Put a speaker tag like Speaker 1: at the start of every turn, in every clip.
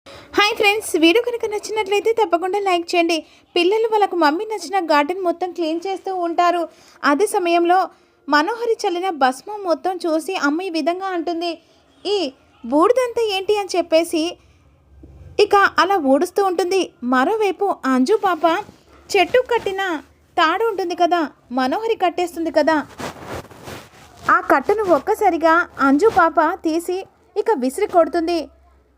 Speaker 1: Hi friends, video కనుక నచ్చినట్లయితే తప్పకుండా లైక్ చేయండి. పిల్లలు వాళ్ళకు మమ్మీ నచ్చిన గార్డెన్ మొత్తం క్లీన్ చేస్తూ ఉంటారు. అదే సమయంలో మనోహరి చల్లిన భస్మం మొత్తం చూసి అమ్మ ఈ విధంగా అంటుంది, ఈ బూడిదంతా ఏంటి అని చెప్పేసి ఇక అలా ఊడుస్తూ ఉంటుంది. మరోవైపు అంజు పాప చెట్టు కట్టిన తాడు ఉంటుంది కదా, మనోహరి కట్టేస్తుంది కదా, ఆ కట్టును ఒక్కసారిగా అంజు పాప తీసి ఇక విసిరి కొడుతుంది.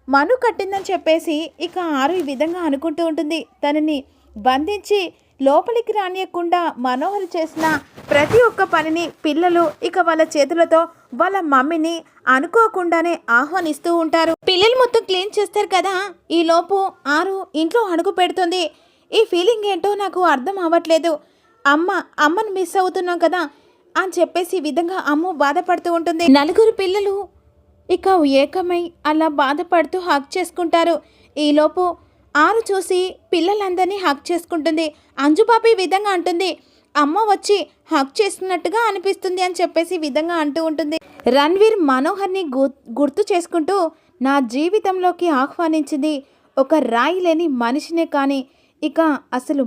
Speaker 1: మను కట్టిందని చెప్పేసి ఇక ఆరు ఈ విధంగా అనుకుంటూ ఉంటుంది. తనని బంధించి లోపలికి రానియకుండా మనోహరి చేసిన ప్రతి ఒక్క పనిని పిల్లలు ఇక వాళ్ళ చేతులతో వాళ్ళ మమ్మీని అనుకోకుండానే ఆహ్వానిస్తూ ఉంటారు. పిల్లలు మొత్తం క్లీన్ చేస్తారు కదా, ఈ లోపు ఆరు ఇంట్లో అడుగు పెడుతుంది. ఈ ఫీలింగ్ ఏంటో నాకు అర్థం అవ్వట్లేదు, అమ్మను మిస్ అవుతున్నాం కదా అని చెప్పేసి ఈ విధంగా అమ్మ బాధపడుతూ ఉంటుంది. నలుగురు పిల్లలు ఇక ఏకమై అలా బాధపడుతూ హక్ చేసుకుంటారు. ఈలోపు ఆరు చూసి పిల్లలందరినీ హక్ చేసుకుంటుంది. అంజుపాప ఈ విధంగా అంటుంది, అమ్మ వచ్చి హక్ చేస్తున్నట్టుగా అనిపిస్తుంది అని చెప్పేసి ఈ విధంగా అంటూ ఉంటుంది. రణ్వీర్ మనోహర్ని గుర్తు చేసుకుంటూ, నా జీవితంలోకి ఆహ్వానించింది ఒక రాయి లేని మనిషినే, కానీ ఇక అసలు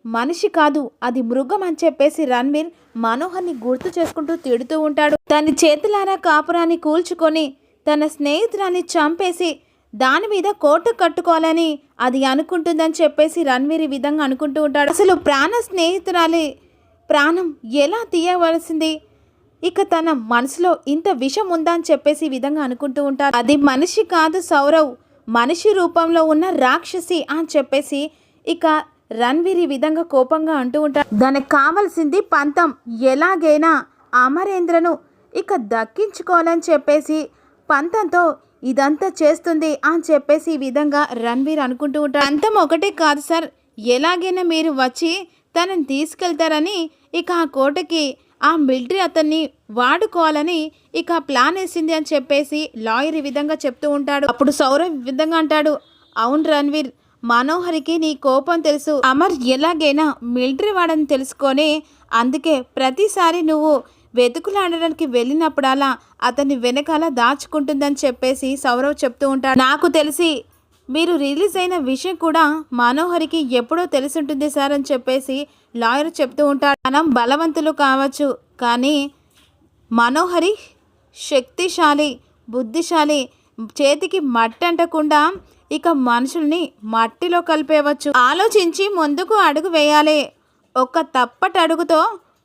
Speaker 1: మనిషి కాదు, అది మృగం అని చెప్పేసి రణ్వీర్ మనోహర్ని గుర్తు చేసుకుంటూ తిడుతూ ఉంటాడు. తన చేతులారా కాపురాన్ని కూల్చుకొని తన స్నేహితురాన్ని చంపేసి దాని మీద కోట కట్టుకోవాలని అది అనుకుంటుందని చెప్పేసి రణ్వీర్ ఈ విధంగా అనుకుంటూ ఉంటాడు. అసలు ప్రాణ స్నేహితురాలి ప్రాణం ఎలా తీయవలసింది, ఇక తన మనసులో ఇంత విషం ఉందా అని చెప్పేసి ఈ విధంగా అనుకుంటూ ఉంటాడు. అది మనిషి కాదు సౌరవ్, మనిషి రూపంలో ఉన్న రాక్షసి అని చెప్పేసి ఇక రణ్వీర్ ఈ విధంగా కోపంగా అంటూ ఉంటాడు. దానికి కావలసింది పంతం, ఎలాగైనా అమరేంద్రను ఇక దక్కించుకోవాలని చెప్పేసి పంతంతో ఇదంతా చేస్తుంది అని చెప్పేసి ఈ విధంగా రణ్వీర్ అనుకుంటూ ఉంటాడు. పంతం ఒకటే కాదు సార్, ఎలాగైనా మీరు వచ్చి తనని తీసుకెళ్తారని ఇక ఆ కోటకి ఆ మిలిటరీ అతన్ని వాడుకోవాలని ఇక ప్లాన్ వేసింది అని చెప్పేసి లాయర్ ఈ విధంగా చెప్తూ ఉంటాడు. అప్పుడు సౌరవ్ ఈ విధంగా అంటాడు, అవును రణ్వీర్, మనోహరికి నీ కోపం తెలుసు, అమర్ ఎలాగైనా మిలిటరీ వాడని తెలుసుకొని అందుకే ప్రతిసారి నువ్వు వెతుకులాడడానికి వెళ్ళినప్పుడలా అతన్ని వెనకాల దాచుకుంటుందని చెప్పేసి సౌరవ్ చెప్తూ ఉంటాడు. నాకు తెలిసి మీరు రిలీజ్ అయిన విషయం కూడా మనోహరికి ఎప్పుడో తెలిసి ఉంటుంది సార్ అని చెప్పేసి లాయర్ చెప్తూ ఉంటాడు. మనం బలవంతులు కావచ్చు, కానీ మనోహరి శక్తిశాలి, బుద్ధిశాలి, చేతికి మట్టి అంటకుండా ఇక మనుషుల్ని మట్టిలో కలిపేవచ్చు. ఆలోచించి ముందుకు అడుగు వేయాలి, ఒక తప్పటి అడుగుతో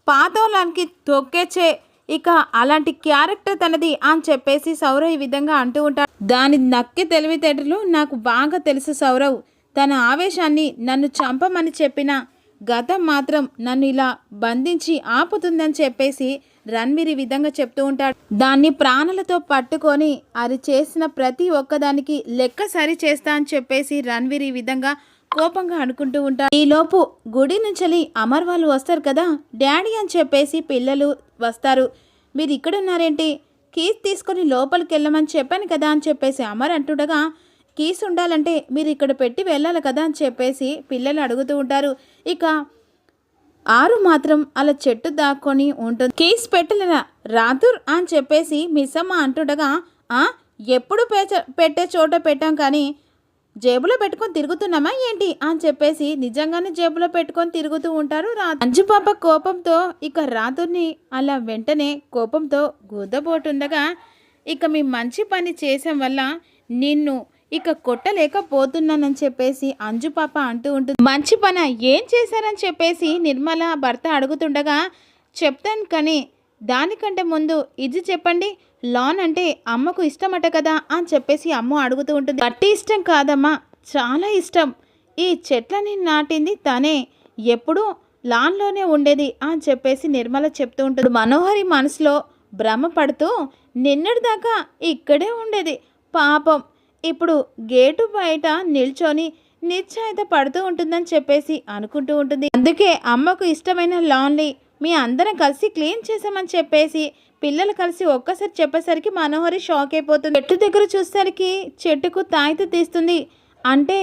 Speaker 1: పాతోలానికి తొక్కేచే ఇక అలాంటి క్యారెక్టర్ తనది అని చెప్పేసి సౌరవ్ ఈ విధంగా అంటూ ఉంటాడు. దాని నక్కి తెలివితేటలు నాకు బాగా తెలుసు సౌరవ్, తన ఆవేశాన్ని నన్ను చంపమని చెప్పిన గతం మాత్రం నన్ను ఇలా బంధించి ఆపుతుందని చెప్పేసి రణ్వీర్ ఈ విధంగా చెప్తూ ఉంటాడు. దాన్ని ప్రాణాలతో పట్టుకొని అది చేసిన ప్రతి ఒక్కదానికి లెక్క సరి చేస్తా అని చెప్పేసి రణ్వీర్ ఈ విధంగా కోపంగా అనుకుంటూ ఉంటాడు. ఈలోపు గుడి నుంచి అమర్ వాళ్ళు వస్తారు కదా, డాడీ అని చెప్పేసి పిల్లలు వస్తారు. మీరు ఇక్కడ ఉన్నారేంటి, కీస్ తీసుకొని లోపలికి వెళ్ళమని చెప్పాను కదా అని చెప్పేసి అమర్ అంటుండగా, కీస్ ఉండాలంటే మీరు ఇక్కడ పెట్టి వెళ్ళాలి కదా అని చెప్పేసి పిల్లలు అడుగుతూ ఉంటారు. ఇక ఆరు మాత్రం అలా చెట్టు దాక్కొని ఉంటుంది. కీస్ పెట్టలేనా రాతుర్ అని చెప్పేసి మిస్సమ్మ అంటుండగా, ఎప్పుడు పెట్టే చోట పెట్టాం కానీ జేబులో పెట్టుకొని తిరుగుతున్నామా ఏంటి అని చెప్పేసి నిజంగానే జేబులో పెట్టుకొని తిరుగుతూ ఉంటారు. అంజుపాప కోపంతో ఇక రాతుర్ని అలా వెంటనే కోపంతో గుద్దబోతుండగా, ఇక మీ మంచి పని చేసాం వల్ల నిన్ను ఇక కొట్టలేకపోతున్నానని చెప్పేసి అంజుపాప అంటూ ఉంటుంది. మంచి పని ఏం చేశారని చెప్పేసి నిర్మల భర్త అడుగుతుండగా, చెప్తాను కానీ దానికంటే ముందు ఇది చెప్పండి, లాన్ అంటే అమ్మకు ఇష్టమట కదా అని చెప్పేసి అమ్మ అడుగుతూ ఉంటుంది. అట్టి ఇష్టం కాదమ్మా, చాలా ఇష్టం, ఈ చెట్లని నాటింది తనే, ఎప్పుడూ లాన్లోనే ఉండేది అని చెప్పేసి నిర్మల చెప్తూ ఉంటుంది. మనోహరి మనసులో భ్రమ పడుతూ నిన్నటిదాకా ఇక్కడే ఉండేది, పాపం ఇప్పుడు గేటు బయట నిల్చొని నిశ్చయిత పడుతూ ఉంటుందని చెప్పేసి అనుకుంటూ ఉంటుంది. అందుకే అమ్మకు ఇష్టమైన లాన్ని మీ అందరం కలిసి క్లీన్ చేసామని చెప్పేసి పిల్లలు కలిసి ఒక్కసారి చెప్పేసరికి మనోహరి షాక్ అయిపోతుంది. చెట్టు దగ్గర చూసేసరికి చెట్టుకు తాయిత తీస్తుంది. అంటే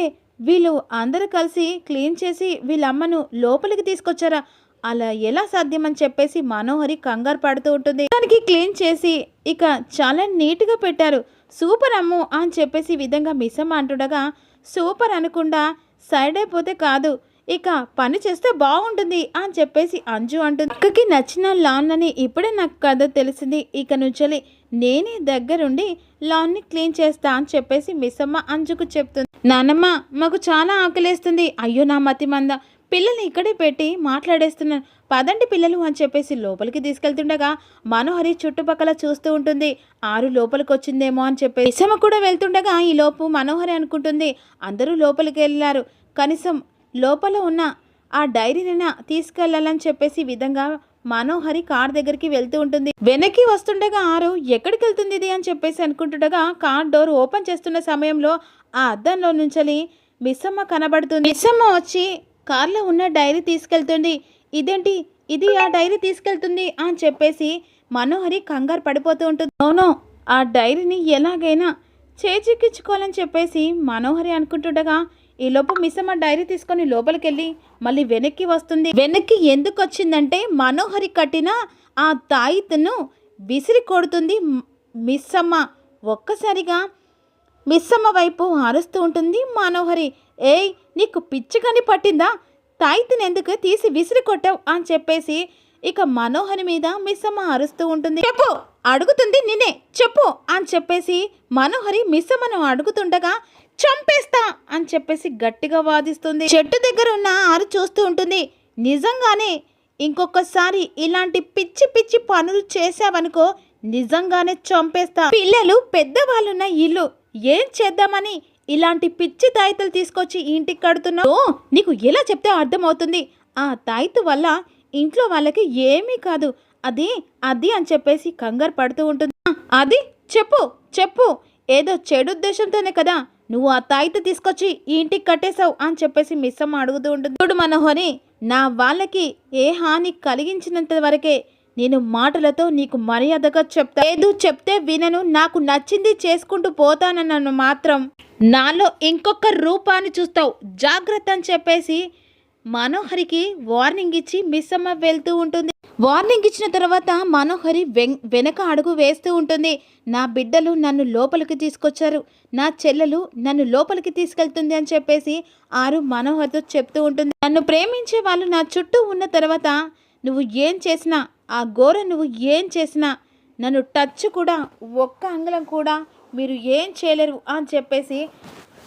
Speaker 1: వీళ్ళు అందరూ కలిసి క్లీన్ చేసి వీళ్ళమ్మను లోపలికి తీసుకొచ్చారా, అలా ఎలా సాధ్యమని చెప్పేసి మనోహరి కంగారు పడుతూ ఉంటుంది. దానికి క్లీన్ చేసి ఇక చాలా నీట్గా పెట్టారు, సూపర్ అమ్ము అని చెప్పేసి ఈ విధంగా మిస్సమ్మ అంటుండగా, సూపర్ అనకుండా సైడ్ అయిపోతే కాదు, ఇక పని చేస్తే బాగుంటుంది అని చెప్పేసి అంజు అంటుంది. అక్కకి నచ్చిన లాన్ అని ఇప్పుడే నాకు కథ తెలిసింది, ఇక నుంచి నేనే దగ్గరుండి లాన్ని క్లీన్ చేస్తా అని చెప్పేసి మిస్సమ్మ అంజుకు చెప్తుంది. నానమ్మ మాకు చాలా ఆకలేస్తుంది, అయ్యో నా మతి మంద, పిల్లల్ని ఇక్కడే పెట్టి మాట్లాడేస్తున్నాను, పదండి పిల్లలు అని చెప్పేసి లోపలికి తీసుకెళ్తుండగా మనోహరి చుట్టుపక్కల చూస్తూ ఉంటుంది. ఆరు లోపలికి వచ్చిందేమో అని చెప్పేసి మిస్సమ్మ కూడా వెళ్తుండగా ఈలోపు మనోహరి అనుకుంటుంది అందరూ లోపలికి వెళ్ళారు, కనీసం లోపల ఉన్న ఆ డైరీనైనా తీసుకెళ్లాలని చెప్పేసి విధంగా మనోహరి కార్ దగ్గరికి వెళ్తూ ఉంటుంది. వెనక్కి వస్తుండగా ఆరు ఎక్కడికి వెళ్తుంది ఇది అని చెప్పేసి అనుకుంటుండగా కార్ డోర్ ఓపెన్ చేస్తున్న సమయంలో ఆ అద్దంలో నుంచి మిస్సమ్మ కనబడుతుంది. మిస్సమ్మ వచ్చి కార్లో ఉన్న డైరీ తీసుకెళ్తుంది. ఇదేంటి ఇది ఆ డైరీ తీసుకెళ్తుంది అని చెప్పేసి మనోహరి కంగారు పడిపోతూ ఉంటుంది. అవును, ఆ డైరీని ఎలాగైనా చేజిక్కించుకోవాలని చెప్పేసి మనోహరి అనుకుంటుండగా ఈలోపు మిస్సమ్మ డైరీ తీసుకొని లోపలికి వెళ్ళి మళ్ళీ వెనక్కి వస్తుంది. వెనక్కి ఎందుకు వచ్చిందంటే మనోహరి కట్టిన ఆ తాయిత్ను విసిరి కొడుతుంది మిస్సమ్మ. ఒక్కసారిగా మిస్సమ్మ వైపు అరుస్తూ ఉంటుంది మనోహరి. ఏయ్ నీకు పిచ్చికని పట్టిందా, తాయిత్ని ఎందుకు తీసి విసిరి కొట్టావు అని చెప్పేసి ఇక మనోహరి మీద మిస్సమ్మ అరుస్తూ ఉంటుంది. చెప్పు అడుగుతుంది నిన్నే, చెప్పు అని చెప్పేసి మనోహరి మిస్సమ్మను అడుగుతుండగా చంపేస్తా అని చెప్పేసి గట్టిగా వాదిస్తుంది. చెట్టు దగ్గర ఉన్న ఆరు చూస్తూ ఉంటుంది. నిజంగానే ఇంకొకసారి ఇలాంటి పిచ్చి పిచ్చి పనులు చేసావనుకో నిజంగానే చంపేస్తా. పిల్లలు పెద్దవాళ్ళున్న ఇల్లు ఏం చేద్దామని ఇలాంటి పిచ్చి తాయితలు తీసుకొచ్చి ఇంటికి కడుతున్నావు, నీకు ఎలా చెప్తే అర్థమవుతుంది, ఆ తాయితు వల్ల ఇంట్లో వాళ్ళకి ఏమీ కాదు, అది అది అని చెప్పేసి కంగారు పడుతూ ఉంటుంది. అది చెప్పు చెప్పు, ఏదో చెడు ఉద్దేశంతోనే కదా నువ్వు ఆ తాయిత తీసుకొచ్చి ఈ ఇంటికి కట్టేశావు అని చెప్పేసి మిస్సమ్మ అడుగుతూ ఉంటుంది. చూడు మనోహరి, నా వాళ్ళకి ఏ హాని కలిగించినంత వరకే నేను మాటలతో నీకు మర్యాదగా చెప్తా, ఏదో చెప్తే వినను, నాకు నచ్చింది చేసుకుంటూ పోతానన్నాను మాత్రం నాలో ఇంకొక రూపాన్ని చూస్తావు, జాగ్రత్త అని చెప్పేసి మనోహరికి వార్నింగ్ ఇచ్చి మిస్సమ్మ వెళ్తూ ఉంటుంది. వార్నింగ్ ఇచ్చిన తర్వాత మనోహరి వెనక అడుగు వేస్తూ ఉంటుంది. నా బిడ్డలు నన్ను లోపలికి తీసుకొచ్చారు, నా చెల్లెలు నన్ను లోపలికి తీసుకెళ్తుంది అని చెప్పేసి ఆరు మనోహర్తో చెప్తూ ఉంటుంది. నన్ను ప్రేమించే వాళ్ళు నా చుట్టూ ఉన్న తర్వాత నువ్వు ఏం చేసినా, ఆ ఘోర నువ్వు ఏం చేసినా, నన్ను టచ్ కూడా ఒక్క అంగుళం కూడా మీరు ఏం చేయలేరు అని చెప్పేసి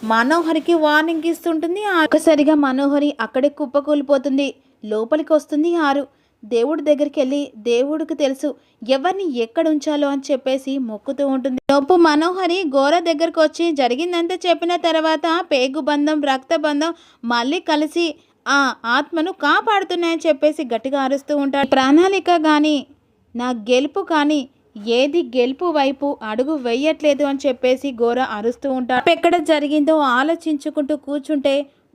Speaker 1: మనోహరికి వార్నింగ్ ఇస్తుంటుంది. ఒక్కసారిగా మనోహరి అక్కడే కుప్పకూలిపోతుంది. లోపలికి వస్తుంది ఆరు. దేవుడి దగ్గరికి వెళ్ళి దేవుడికి తెలుసు ఎవరిని ఎక్కడ ఉంచాలో అని చెప్పేసి మొక్కుతూ ఉంటుంది. లోపు మనోహరి గోర దగ్గరకు వచ్చి జరిగిందంతా చెప్పిన తర్వాత పేగు బంధం రక్త బంధం మళ్ళీ కలిసి ఆ ఆత్మను కాపాడుతున్నాయని చెప్పేసి గట్టిగా అరుస్తూ ఉంటాడు. ప్రణాళిక కానీ నా గెలుపు కానీ ఏది గెలుపు వైపు అడుగు వేయట్లేదు అని చెప్పేసి గోర అరుస్తూ ఉంటాడు. ఎక్కడ జరిగిందో ఆలోచించుకుంటూ కూర్చుంటే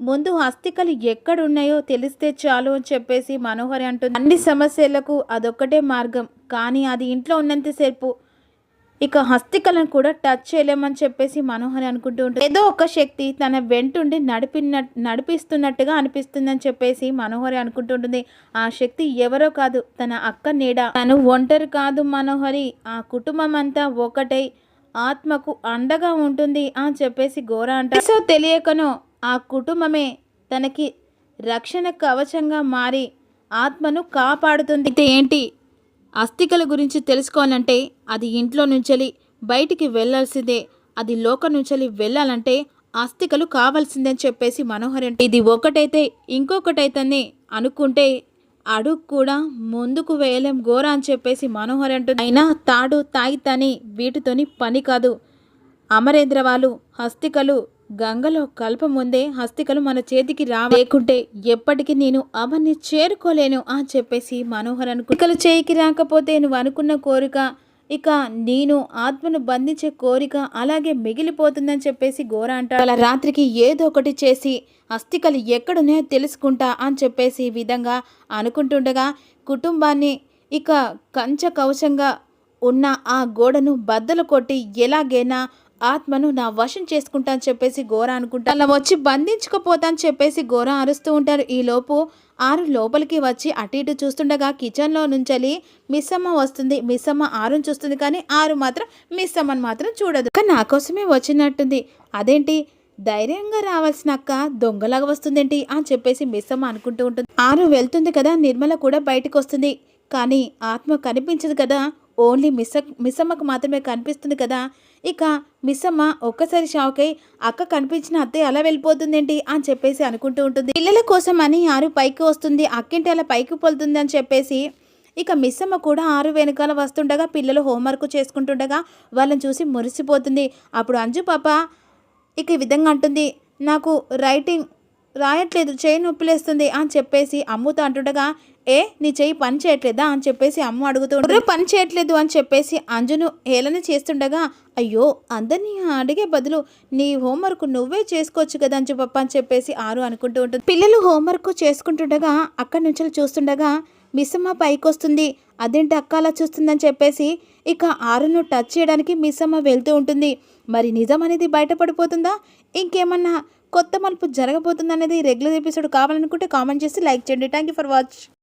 Speaker 1: ముందు అస్థికలు ఎక్కడున్నాయో తెలిస్తే చాలు అని చెప్పేసి మనోహరి అంటుంది. అన్ని సమస్యలకు అదొక్కటే మార్గం, కానీ అది ఇంట్లో ఉన్నంతసేపు ఇక హస్తికలను కూడా టచ్ చేయలేమని చెప్పేసి మనోహరి అనుకుంటూ ఉంటుంది. ఏదో ఒక శక్తి తన వెంటుండి నడిపిస్తున్నట్టుగా అనిపిస్తుందని చెప్పేసి మనోహరి అనుకుంటుంటుంది. ఆ శక్తి ఎవరో కాదు, తన అక్క నీడ. తను ఒంటరి కాదు మనోహరి, ఆ కుటుంబం అంతా ఒకటై ఆత్మకు అండగా ఉంటుంది అని చెప్పేసి ఘోర అంటారు. సో తెలియకనో ఆ కుటుంబమే తనకి రక్షణ కవచంగా మారి ఆత్మను కాపాడుతుంది. అయితే ఏంటి, అస్థికల గురించి తెలుసుకోవాలంటే అది ఇంట్లో నుంచి బయటికి వెళ్ళాల్సిందే, అది లోకం నుంచి వెళ్ళాలంటే అస్థికలు కావాల్సిందే అని చెప్పేసి మనోహరి అంటే ఇది ఒకటైతే ఇంకొకటైతే అనుకుంటే అడుగు కూడా ముందుకు వేయలేం ఘోర అని చెప్పేసి మనోహరి అంటుంది. అయినా తాడు తాయితని వీటితోని పని కాదు, అమరేంద్ర వాళ్ళు హస్తికలు గంగలో కల్పముందే హస్తికలు మన చేతికి లేకుంటే ఎప్పటికీ నేను అవన్నీ చేరుకోలేను అని చెప్పేసి మనోహర్ అనుకులు చేయికి రాకపోతే నువ్వు అనుకున్న కోరిక ఇక నేను ఆత్మను బంధించే కోరిక అలాగే మిగిలిపోతుందని చెప్పేసి ఘోర అంటాడు. అలా రాత్రికి ఏదో ఒకటి చేసి అస్థికలు ఎక్కడున్నాయో తెలుసుకుంటా అని చెప్పేసి ఈ విధంగా అనుకుంటుండగా కుటుంబాన్ని ఇక కంచ కవచంగా ఉన్న ఆ గోడను బద్దలు కొట్టి ఎలాగైనా ఆత్మను నా వశం చేసుకుంటా అని చెప్పేసి గోర అనుకుంటా అలా వచ్చి బంధించుకుపోతా అని చెప్పేసి గోర అరుస్తూ ఉంటారు. ఈలోపు ఆరు లోపలికి వచ్చి అటు ఇటు చూస్తుండగా కిచెన్లో నుంచి మిస్ అమ్మ వస్తుంది. మిస్ అమ్మ ఆరుని చూస్తుంది, కానీ ఆరు మాత్రం మిస్ అమ్మని మాత్రం చూడదు. కానీ నా కోసమే వచ్చినట్టుంది, అదేంటి ధైర్యంగా రావాల్సిన అక్క దొంగలాగా వస్తుందేంటి అని చెప్పేసి మిస్ అమ్మ అనుకుంటూ ఉంటుంది. ఆరు వెళ్తుంది కదా, నిర్మల కూడా బయటకు వస్తుంది, కానీ ఆత్మ కనిపించదు కదా, ఓన్లీ మిస్ అమ్మకు మాత్రమే కనిపిస్తుంది కదా. ఇక మిస్ అమ్మ ఒక్కసారి షాక్ అయి అక్క కనిపించిన అత్తయ్య అలా వెళ్ళిపోతుందేంటి అని చెప్పేసి అనుకుంటూ ఉంటుంది. పిల్లల కోసం అని ఆరు పైకి వస్తుంది, అక్కింటి అలా పైకి పోతుంది అని చెప్పేసి ఇక మిస్ అమ్మ కూడా ఆరు వెనకాల వస్తుండగా పిల్లలు హోంవర్క్ చేసుకుంటుండగా వాళ్ళని చూసి మురిసిపోతుంది. అప్పుడు అంజు పాప ఇక ఈ విధంగా అంటుంది, నాకు రైటింగ్ రాయట్లేదు, చేయి నొప్పిలేస్తుంది అని చెప్పేసి అమ్ముతో అంటుండగా, నీ చెయ్యి పని చేయట్లేదా అని చెప్పేసి అమ్మ అడుగుతూ పని చేయట్లేదు అని చెప్పేసి అంజును హేళన చేస్తుండగా, అయ్యో అందరినీ అడిగే బదులు నీ హోంవర్క్ నువ్వే చేసుకోవచ్చు కదా అంజు పప్ప అని చెప్పేసి ఆరు అనుకుంటూ ఉంటుంది. పిల్లలు హోంవర్క్ చేసుకుంటుండగా అక్కడి నుంచి చూస్తుండగా మిస్ అమ్మ పైకి వస్తుంది. అదేంటి అక్క అలా చూస్తుందని చెప్పేసి ఇక ఆరును టచ్ చేయడానికి మిస్ అమ్మ వెళ్తూ ఉంటుంది. మరి నిజం అనేది బయటపడిపోతుందా, ఇంకేమన్నా కొత్త మలుపు జరగబోతుందనేది రెగ్యులర్ ఎపిసోడ్ కావాలనుకుంటే కామెంట్ చేసి లైక్ చేయండి. Thank you for watch.